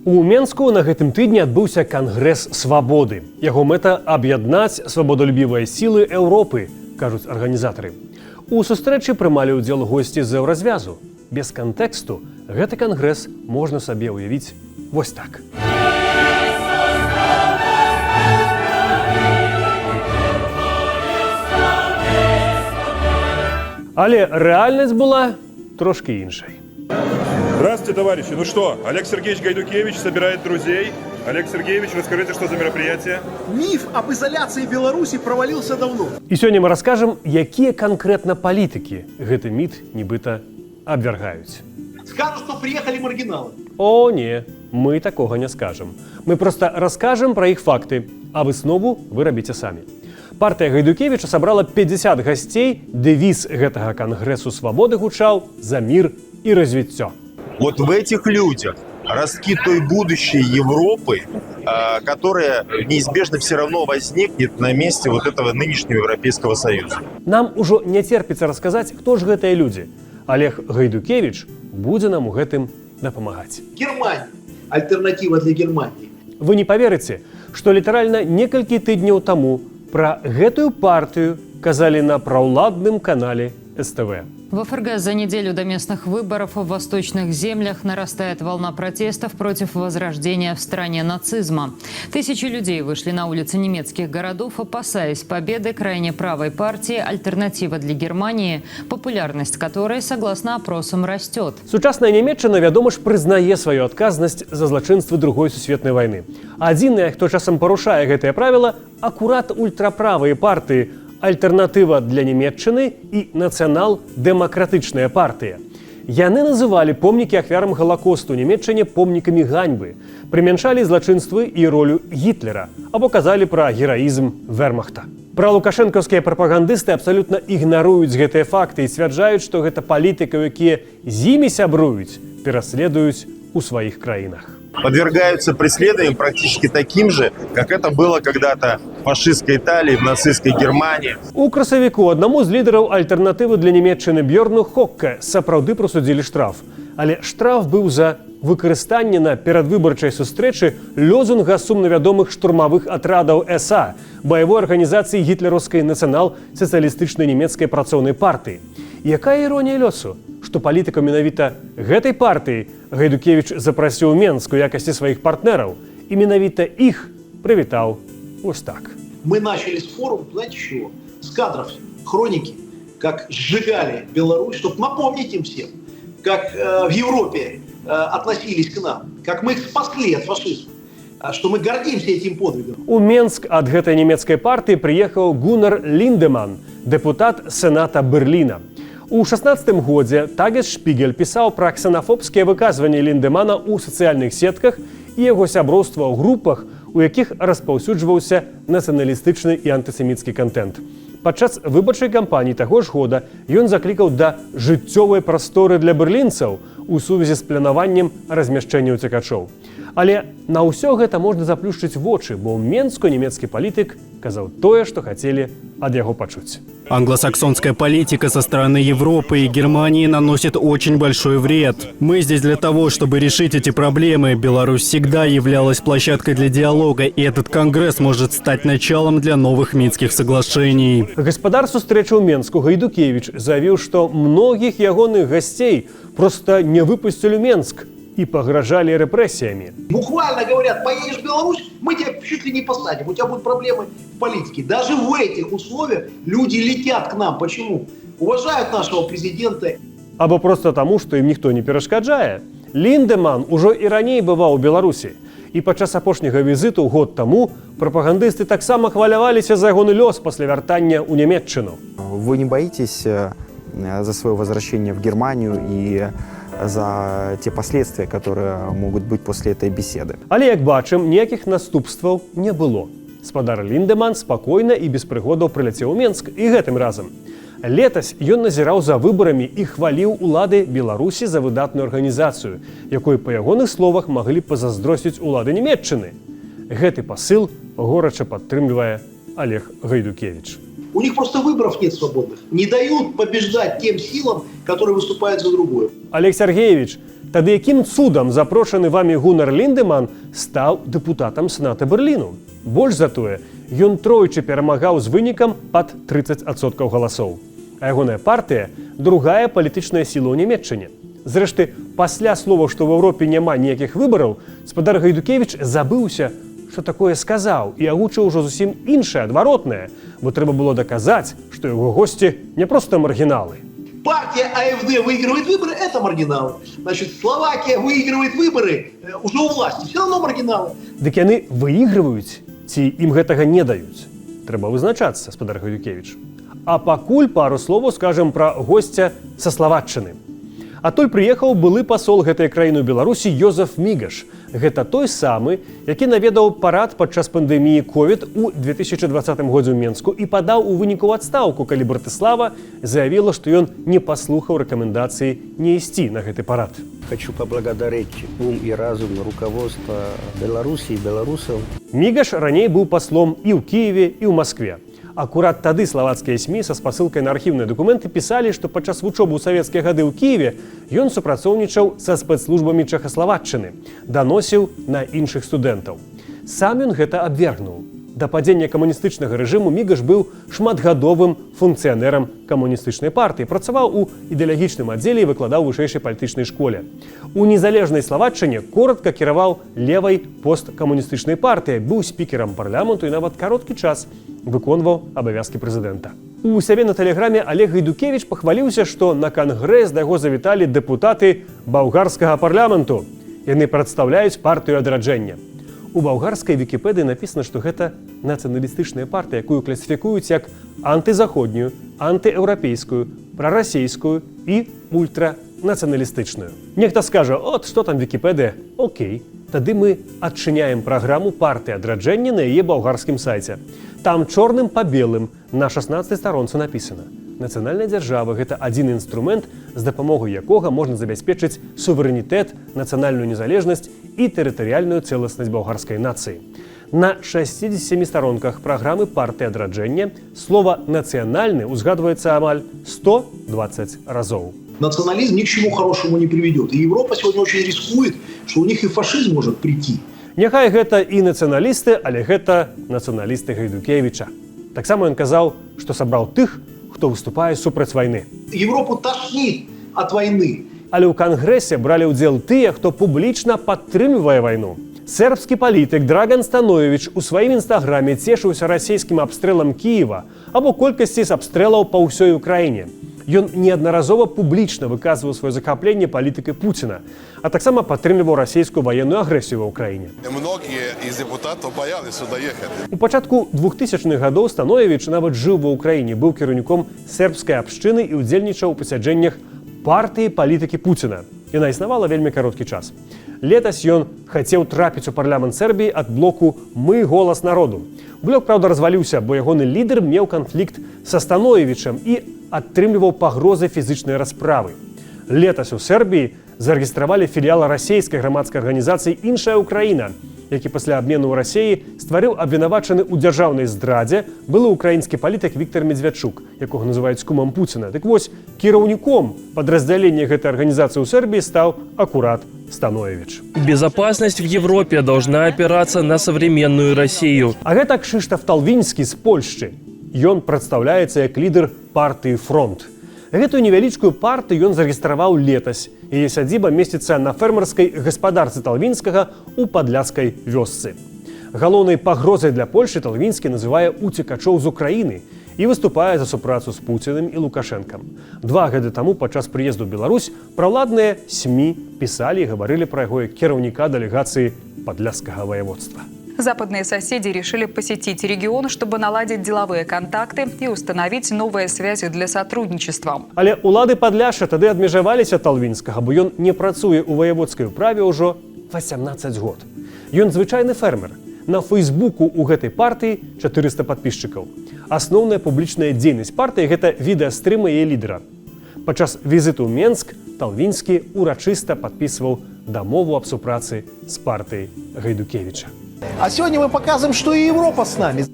У Менску на гэтым тыдні адбыўся кангрэс свабоды. Яго мэта аб'яднаць свабодалюбівыя сілы Еўропы, кажуць арганізатары. У сустрэчы прымалі ўдзел госці з еўразвязу. Без кантэксту гэты кангрэс можна сабе ўявіць вось так. Але рэальнасць была трошки іншай. Здравствуйте, товарищи. Ну что, Олег Сергеевич Гайдукевич собирает друзей. Олег Сергеевич, расскажите, что за мероприятие? Миф об изоляции Беларуси провалился давно. І сёння мы раскажам, якія канкрэтна палітыкі гэты міт нібыта абвяргаюць. Скажут, что приехали маргиналы. О, не, мы такога не скажам. Мы просто раскажам пра іх факты, а выснову вы рабіце самі. Партыя Гайдукевіча сабрала 50 гасцей, дэвіз гэтага кангрэсу свабоды гучаў «За мир и развіццё». Вот в этих людях ростки той будущей Европы, которая неизбежно все равно возникнет на месте вот этого нынешнего Европейского Союза. Нам ужо не терпіцца расказаць, хто ж гэтыя людзі. Олег Гайдукевич будзе нам у гэтым дапамагаць. Германия. Альтернатива для Германии. Вы не поверыце, што літаральна некалькі тыдняў таму пра гэтую партыю казалі на праўладным канале СТВ. В ФРГ за неделю до местных выборов в восточных землях нарастает волна протестов против возрождения в стране нацизма. Тысячи людей вышли на улицы немецких городов, опасаясь победы крайне правой партии «Альтернатива для Германии», популярность которой, согласно опросам, растет. Сучасная Нямецчына, вядома ж, прызнае сваю адказнасць за злачынствы другой сусветнай вайны. Адзіныя, хто часам парушае гэтае правіла, акурат ультраправыя партыі «Альтернатива для Нямецчыны» і «Нацыянал-дэмакратычная партыя». Яны называлі помнікі ахвярам Галакосту ў Нямецчыне помнікамі ганьбы, прымяншалі злачынствы і ролю Гітлера, або казалі пра гераізм вермахта. Пра лукашэнкаўскія прапагандысты абсалютна ігнаруюць гэтыя факты і сцвярджаюць, што гэта палітыкаў, якія з імі сябруюць, пераследуюць у сваіх краінах. Подвергаются преследованиям практически таким же, как это было когда-то в фашистской Италии, в нацистской Германии. У красавіку аднаму з лідараў альтэрнатывы для Нямецчыны Бьорну Хокке сапраўды прысудзілі штраф. Але штраф быў за выкарыстанне на перадвыбарчай сустрэчы лозунга сумнавядомых штурмавых атрадаў СА, баявой арганізацыі гітлераўскай нацыянал-сацыялістычнай нямецкай працоўнай партыі. Якая іронія лёсу, што палітыкаў менавіта гэтай партыі Гайдукевіч запрасіў Менск у якасці сваіх партнераў, і менавіта іх прывітаў вось так. Мы начали с форума, знаете чего? С кадров хроники, как сжигали Беларусь, чтобы напомнить им всем, как в Европе относились к нам, как мы их спасли от фашизма, что мы гордимся этим подвигом. У Менск ад гэтай нямецкай партыі прыехаў Гуннар Линдеман, депутат Сената Берліна. У 16-м годзе Тагес-Шпігель пісаў пра ксенафобскія выказванні Линдемана ў сацыяльных сетках і яго сяброўства ў групах, у якіх распаўсюджваўся нацыяналістычны і антысеміцкі кантэнт. Падчас выбарчай кампаніі таго ж года ён заклікаў да жыццёвай прасторы для берлінцаў у сувязі з планаваннем размяшчэння ўцякачоў. Але на ўсё гэта можна заплюшчыць вочы, бо ў Менску нямецкі палітык казаў тое, што хацелі ад яго пачуць. Англосаксонская политика со стороны Европы и Германии наносит очень большой вред. Мы здесь для того, чтобы решить эти проблемы. Беларусь всегда являлась площадкой для диалога, и этот конгресс может стать началом для новых Минских соглашений. Гаспадар сустрэчы ў Менску Гайдукевич заявіў, што многіх ягоных гасцей просто не выпусцілі ў Менск и погрожали репрессиями. Буквально говорят, поедешь в Беларусь, мы тебя чуть ли не посадим, у тебя будут проблемы в политике. Даже в этих условиях люди летят к нам. Почему? Уважают нашего президента. Або просто тому, што ім ніхто не перашкаджае. Линдеман ужо і раней бываў у Беларусі. І падчас апошняга візіту год таму прапагандысты таксама хваляваліся за ягоны лёс пасля вяртання ў Нямецчыну. Вы не боитесь за свое возвращение в Германию и за те последствия, которые могут быть после этой беседы? Але, як бачым, ніякіх наступстваў не было. Спадар Линдеман спакойна і без прыгодаў прыляцеў у Менск і гэтым разам. Летась ён назіраў за выбарамі і хваліў улады Беларусі за выдатную арганізацыю, якой, па ягоных словах, маглі пазаздросціць улады Нямецчыны. Гэты пасыл горача падтрымлівае Олег Гайдукевич. У них просто выборов нет свободных. Не дают побеждать тем силам, которые выступают за другое. Олег Сергеевич, Тады якім цудам запрошаны вамі Гунар Ліндеман стаў дэпутатам Сената Берліну? Больш за тое, ён тройчы перамагаў з вынікам пад 30% галасоў. А ягоная партыя – другая палітычная сіла ў Нямецчыне. Зрэшты, пасля слова, што ў Еўропе няма ніякіх выбараў, спадар Гайдукевіч забыўся, што такое сказаў, і агучыў ужо зусім іншае, адваротнае, бо трэба было даказаць, што яго госці не проста маргіналы. Партия АФД выигрывает выборы, это маргиналы. Значит, Словакия выигрывает выборы, уже у власти, все равно маргиналы. Дык яны выігрываюць, ці ім гэтага не даюць? Трэба вызначацца, спадар Гайдукевіч. А пакуль пару словаў скажам пра госця са Славатчыны. Адтуль прыехаў былы пасол гэтай краіны ў Беларусі Йозеф Мігаш. Гэта той самы, які наведаў парад падчас пандэміі COVID у 2020 годзе ў Менску і падаў у выніку ў адстаўку, калі Братыслава заявіла, што ён не паслухаў рэкамендацыі не ісці на гэты парад. Хочу поблагодарить ум и разум руководства Беларуси и белорусов. Мігаш раней быў паслом і ў Кіеве, і ў Маскве. Акурат тады славацкія СМІ са спасылкай на архіўныя дакументы пісалі, што падчас вучобы ў савецкія гады ў Кіеве ён супрацоўнічаў са спецслужбамі Чэхаславаччыны, даносіў на іншых студэнтаў. Сам ён гэта абвергнуў. Да падзення камуністычнага рэжыму Мігаш быў шматгадовым функцыянерам камуністычнай партыі, працаваў у ідэалагічным аддзеле і выкладаў у вышэйшай палітычнай школе. У незалежнай Славатчыне коратка кіраваў левай посткамуністычнай партыяй, быў спікерам парламенту і нават кароткі час выконваў абавязкі прэзідэнта. У сябе на тэлеграме Олег Гайдукевіч пахваліўся, што на кангрэс да яго завіталі дэпутаты балгарскага парламенту. Яны прадстаўляюць партыю адраджэння. У балгарскай вікіпедыі напісана, што гэта нацыяналістычная партыя, якую класіфікуюць як антызаходнюю, антыеўрапейскую, прарасійскую і ультранацыяналістычную. Нехта скажа: «От, што там вікіпедыя?» Окей, тады мы адчыняем праграму партыі адраджэння на яе балгарскім сайце. Там чорным па белым на 16 старонцы напісана: нацыянальная дзяржава – гэта адзін інструмент, з дапамогай якога можна забяспечыць суверэнітэт, нацыянальную незалежнасць і тэрытарыяльную цэласнасць балгарскай нацыі. На 67 старонках праграмы партыі адраджэння слова «нацыянальны» узгадваецца амаль 120 разоў. Национализм ни к чему хорошему не приведет. И Европа сегодня очень рискует, что у них и фашизм может прийти. Няхай гэта і нацыяналісты, але гэта нацыяналісты Гайдукевіча. Таксама ён казаў, што сабраў тых, хто выступае супраць вайны. Европу тошнит от войны. Але ў кангрэсе бралі ўдзел тыя, хто публічна падтрымлівае вайну. Сербскі палітык Драган Становіч у сваім інстаграме цешыўся расійскім абстрэлам Кіева або колькасці з абстрэлаў па ўсёй Украіне. Ён неаднаразова публічна выказваў сваё захапленне палітыкай Пуціна, а таксама падтрымліваў расійскую ваенную агрэсію ва ўкраіне. Многие из депутатов боялись сюда ехать. У пачатку 2000-х гадоў Становіч нават жыў ва ўкраіне, быў кіраўніком сербскай абшчыны і ўдзельнічаў у пасяджэннях партыі палітыкі Пуціна. Яна існавала вельмі кароткі час. Летась ён хацеў трапіць у парламент Сербіі ад блоку «Мы – голас народу». Блок, праўда, разваліўся, бо ягоны лідар меў канфлікт са Становічам і атрымліваў пагрозы фізычнай расправы. Летась у Сербіі зарэгістравалі філіял расійскай грамадскай арганізацыі «Іншая Украіна», які пасля абмену ў Расіі стварыў абвінавачаны ў дзяржаўнай здрадзе былы украінскі палітык Віктор Медведчук, якога называюць кумам Пуціна. Дык вось, кіраўніком падраздзялення гэтай арганізацыі ў Сербіі стаў акурат Становіч. Безопасность в Европе должна опираться на современную Россию. А гэта Кшыштаф Талвінскі з Польшчы. Ён прадстаўляецца як лідар партыі «Фронт». Гэтую невялічкую партыю ён зарэгістраваў летась. Яе сядзіба месціцца на фермерскай гаспадарцы Талвінскага ў падляцкай вёсцы. Галоўнай пагрозай для Польшы Талвінскі называе уцекачоў з Украіны і выступае за супрацу з Пуціным і Лукашэнкам. 2 гады таму падчас прыезду ў Беларусь праўладныя СМІ пісалі і гаварылі пра яго як кіраўніка дэлегацыі падляцкага ваяводства. Западные соседи решили посетить регион, чтобы наладить деловые контакты и установить новые связи для сотрудничества. Але улады Падляшша тады адмежаваліся Талвінскага, бо ён не працуе ў ваяводскай управе ўжо 18 год. Ён звычайны фермер. На Фейсбуку у гэтай партыі 400 падпісчыкаў. Асноўная публічная дзейнасць партыі – гэта відэастрымы яе лідара. Падчас візіту ў Менск Талвінскі урачыста падпісваў дамову аб супрацы з партыяй Гайдукевіча. А сегодня мы показываем, что и Европа с нами.